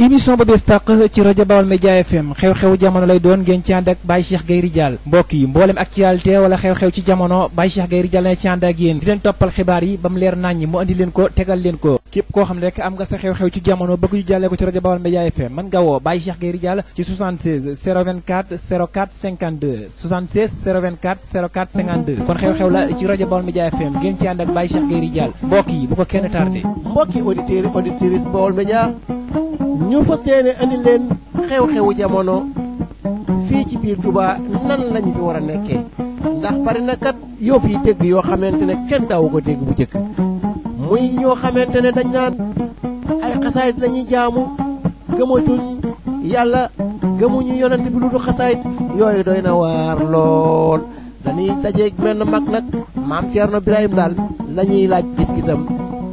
émission ba bees tàq ci rajo Baol Média FM xew-xewu jamono lay doon ngeen ci ànd ak Baye Cheikh Gueye Ridial mbokk yi mboolem actualité wala xew-xew ci jamono Baye Cheikh Gueye Ridial na ci ànd ak yéen di leen toppal xibaar yi ba mu leer naññi mu andi leen ko tegal leen ko képp koo xam ne rek am nga sa xew-xew ci jamono bëgg ñu jàllee ko ci rajo Baol Média FM mën nga woo Baye Cheikh Gueye Ridial ci 76 024 04 52 76 024 04 52 kon xew-xew la ci rajo Baol Média FM ngeen ci ànd ak Baye Cheikh Gueye Ridial mbokk yi bu ko kenn tardé. mbokki auditeurs auditrices Baol Média ñu fas yéene andi leen xew-xewu jamono fii ci biir Touba nan lañu fi war a nekkee ndax bari na kat yoo fi dégg yoo xamante ne kenn daawu ko dégg bu njëkk muy ñoo xamante ne dañ naan ay xasaayit lañuy jaamu gëmatuñ yàlla gëmuñu yonent bi lu du xasaayit yooyu doy na waar lool dañuy dajeeg menn mag nag maam Thierno Birahim daal lañuy laaj gis-gisam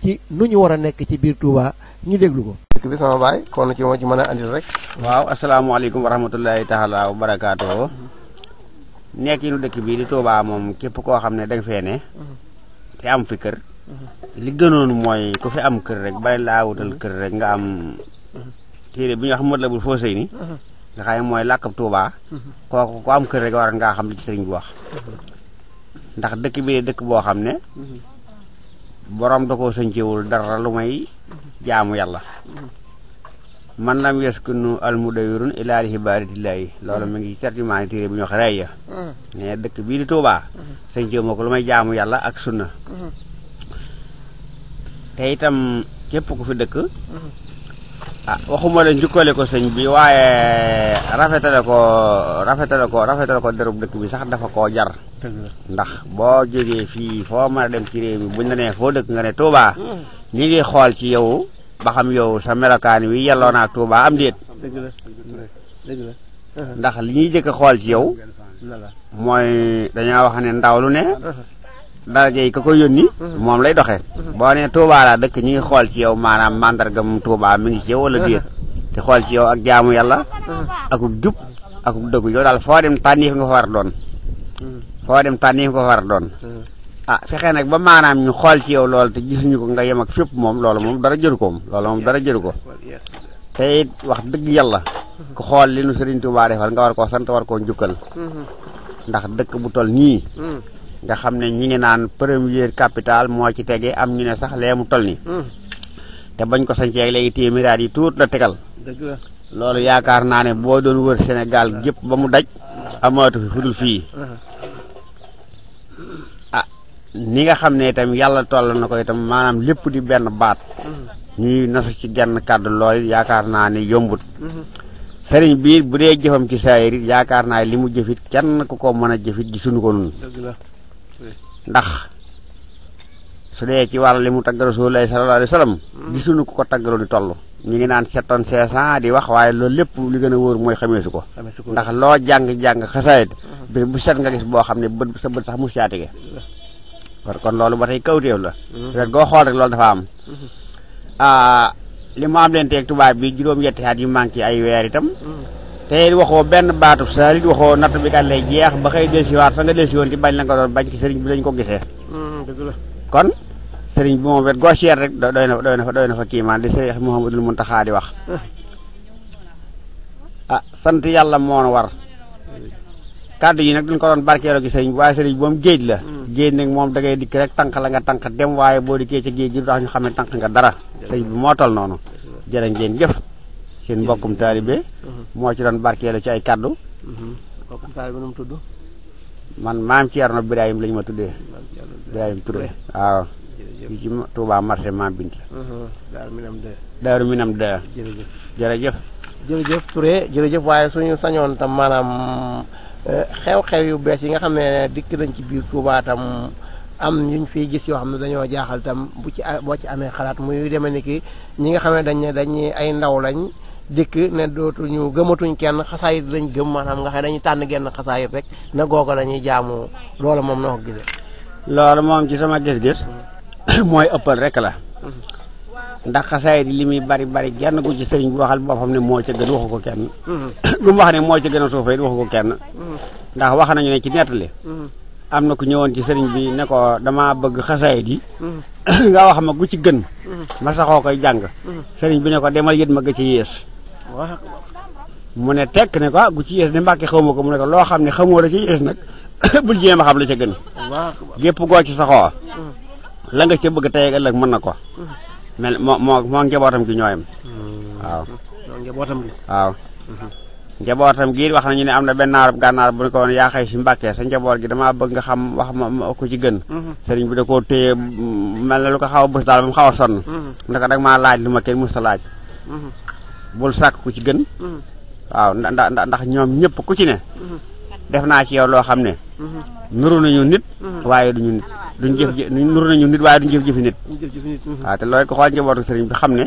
ci nu ñu war a nekk ci biir Touba ñu déglu ko. dëkk bi sama baay kon ci moo ci mën a andil rek. waaw asalaamaaleykum wa rahmatullahi taala wa barakaatoo nekk nu dëkk bii di Touba moom képp koo xam ne danga fee ne te am fi kër li gënoon mooy ku fi am kër rek bari laa wutal kër rek nga am téere bi ñu wax Matlabul Fawzayni nga xam ne mooy làkkab Touba kooku ku am kër rek war ngaa xam li ci sëriñ bi wax ndax dëkk bi dëkk boo xam ne borom da koo sëncewul dara lu may jaamu yàlla man lam yaskunu almudawirun ila hibaaratillahi loolu mi ngi certainement téere bi ñu wax rey ya ne dëkk bii di Touba sëncewu moo ko lu may jaamu yàlla ak sunna te itam képp ku fi dëkk waxuma la njukkale ko sëñ bi waaye rafetale ko derub dëkk bi sax dafa koo jar ndax boo jógee fii foo mën a dem ci réew mi buñ la nee foo dëkk nga ne Touba ñi ngi xool ci yow ba xam yow sa melokaan wi yelloo na ak Touba am déet ndax li ñuy jëkk xool ci yow mooy dañoo wax ne ndaw lu ne daraja yi ka ko yónni moom lay doxee boo nee Touba laa dëkk ñi ngi xool ci yow maanaam mandargam Touba mi ngi ci yow wala déet te xool ci yow ak jaamu yàlla akuk jub akuk dëggu yow daal foo dem tànniif nga fa war a doon fexe nag ba maanaam ñu xool ci yow loolu te gisuñu ko nga yem ak fépp moom loolu moom dara jëru ko te it wax dëgg yàlla ku xool li nu Serigne Touba defal nga war koo sant war koo njukkal ndax dëkk bu toll nii nga xam ne ñi ngi naan première capitale moo ci tege am ñu ne sax lee mu toll nii te bañ ko sañcee léegi téeméeraat yi tuut la tegal loolu yaakaar naa ne boo doon wër Sénégal gépp ba mu daj amaatu fi fudul fii ni nga xam ne itam yàlla toll na ko itam maanaam lépp di benn baat ñuy nasu ci genn kàddu lool yaakaar naa ne yombut sëriñ biir bu dee jëfam ci saayir it yaakaar naa li mu jëfit kenn ku ko mën a jëfit gisuñu ko nun ndax su dee ci wàll li mu tagg Rasulullahi sallallahu alayhi wa sallam gisuñu ko taggaloo di toll ñu ngi naan 7 tonnes 500 di wax waaye loolu lépp li gën a wóor mooy xameesu ko ndax loo jàng xasaayit bi bu set nga gis boo xam ne bët sa bët sax mu saatige kon loolu ba tey kawteef la wet goo xool rek loolu dafa am li mu am leen teeg tubaab bi juróom-ñetti at yu manqué ay weer itam te waxoo benn baatu saalit waxoo natt bi kat lay jeex ba xëy delsiwaat fa nga delsi woon ci bañ la nga doon bañ ci sëriñ bi lañ ko gisee kon sëriñ bi moom wet goo seet rek doy na fa kiimaan di sëriñ Mouhamadul Muntaxa di wax sant yàlla moo war kàddu yi nag duñ ko doon barkeeloo gi sëriñ bi waaye sëriñ bi moom géej la géej nag moom da ngay dikk rek tànk la nga tànk dem waaye boo dikkee ca géej gi du tax ñu xam ne tànk nga dara sëriñ bi moo tol noonu jërë ngeen jëf seen mbokkum taalibe moo ci doon barkeelu ci ay kàddu mbokkum taalibe nu mu tudd man maam Thierno Birahim lañu ma tuddee Birahim Touré waaw fii ci Touba marché Maam Binta Daaru Minam de jërëjëf Touré jërëjëf waaye suñu sañoon tam maanaam xew-xew yu bees yi nga xam ne dikk nañ ci biir Touba tam am ñu fiy gis yoo xam ne dañoo jaaxal tam boo ci amee xalaat muy demee ni ki ñi nga xam ne dañuy ay ndaw lañ dikk ne dootuñu gëmatuñ kenn xasaayit lañ gëm maanaam nga xam ne dañuy tànn genn xasaayit rek na googa dañuy jaamu loolu moom na ko gisee. loolu moom ci sama gis-gis mooy ëppal rek la ndax xasaayit li muy bari genn gu ci sëriñ bi waxal boppam ne moo ca gën waxu ko kenn lu mu wax ne moo ca gën a suufee waxu ko kenn ndax wax nañu ne ci nettali am na ku ñëwoon ci sëriñ bi ne ko dama bëgg xasaayit yi nga wax ma gu ci gën ma saxoo koy jàng sëriñ bi ne ko demal yët ma ga ci yées mu ne tekk ne ko gu ci yées ne Mbàkke xaw ma ko mu ne ko loo xam ne xamoo la ci yées nag bul jéem a xam la ca gën gépp goo ci saxoo la nga ca bëgg tey ak ëllëg mën na ko mel moo njabootam gi ñooyam waaw njabootam gi waaw njabootam gi wax nañu ne am na benn naarab gànnaar bu ne ko woon yaa xëy si Mbàkke sa njaboot gi damaa bëgg nga xam wax ma ko ci gën sëriñ bi da koo téye mel na lu ko xaw a bës daal ba mu xaw a sonn mu ne ko dag maa laaj lu ma kenn musta laaj bul sàkk ku ci gën waaw ndax ñoom ñëpp ku ci ne def naa ci yow loo xam ne nuru nañu nit waaye duñu nit duñ jëf nuru nañu nit waaye duñ jëf-jëfi nit waaw te loolu ko xool njabootu sëriñ bi xam ne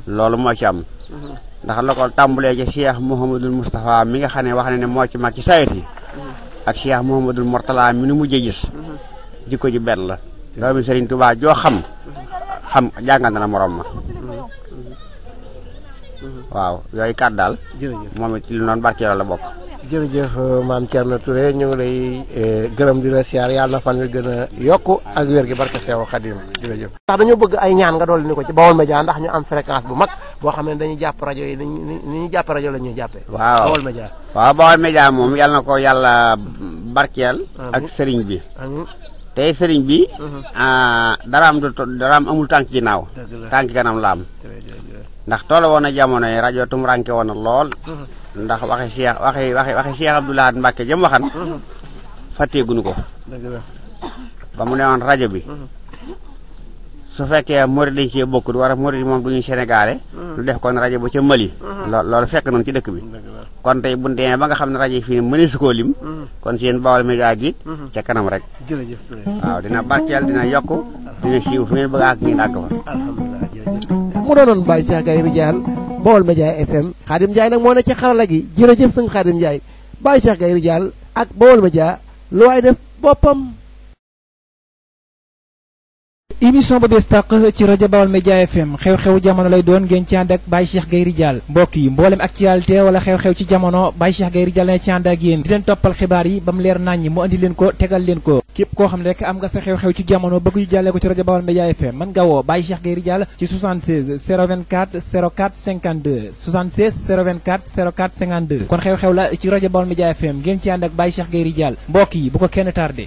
loolu moo ci am ndax la ko tàmbalee ci Cheikh Mouhamadul Moustapha mi nga xam ne wax ne moo ci mag ci sayet yi ak Cheikh Mouhamadul Mortala mi nu mujjee gis jikko ji benn la doomi Sëriñ Tuubaa joo xam jàngal na morom ma waaw yooyu kat daal moom it ci lu noonu barkeeloo la bokk. jërëjëf maam Thierno Touré ñu ngi lay gërëm di la siyaar yàlla na fan wi gën a yokku ak wér gi barke Seexul Xadim jërëjëf. ndax dañoo bëgg ay ñaan nga dolli ni ko ci Baol Média ndax ñu am fréquence bu mag boo xam ne dañuy jàpp rajo yi ni ñuy jàpp rajo la ñuy jàppee. waaw Baol Média. waaw Baol Média moom yàlla na ko yàlla barkeel. ak sëriñ bi. tey sëriñ bi. dara amul tànk ginnaaw. tànk kanam la am. ndax toll woon na jamono yi rajo tumranke woon na lool. ndax waxi Cheikh Abdou Lahad Mbacké jëm waxan fàtteeguñu ko. ba mu ne woon rajo bi. su fekkee Mori dañ cee bokk war a Mori moom duñu sénégalais. lu def kon rajo ba ca Mali. loolu fekk nañ ci dëkk bi. kon tey bu ñu demee ba nga xam ne rajo yi fii mënee su koo lim. kon seen Baol Média gi ca kanam rek. jërëjëf waaw dina barkeel dina yokk dina siiw fu ngeen bëgg a àgg ngeen àgg fa. alhamdulilah jërëjëf. mu doonoon Baye Cheikh Gaye Ridial Baol Média FM Khadim Ndiaye nag moo ne ci xarala gi jërëjëf sëñ Khadim Ndiaye Baye Cheikh Gaye Ridial ak Baol Média lu waay def boppam. émission ba bees tàq ci rajo Baol Média FM xew-xewu jamono lay doon ngeen ci ànd ak Baye Cheikh Gaye Ridial mbokk yi mboolem actualité wala xew-xew ci jamono Baye Cheikh Gaye Ridial na ci ànd ak yéen di leen toppal xibaar yi ba mu leer naññi mu andi leen ko tegal leen ko képp koo xam ne rek am nga sa xew-xew ci jamono bëgg ñu jàllee ko ci rajo Baol Média FM mën nga woo Baye Cheikh Gaye Ridial ci 76 024 04 52 76 024 04 52 kon xew-xew la ci rajo Baol Média FM ngeen ci ànd ak Baye Cheikh Gaye Ridial mbokk yi bu ko kenn tardé.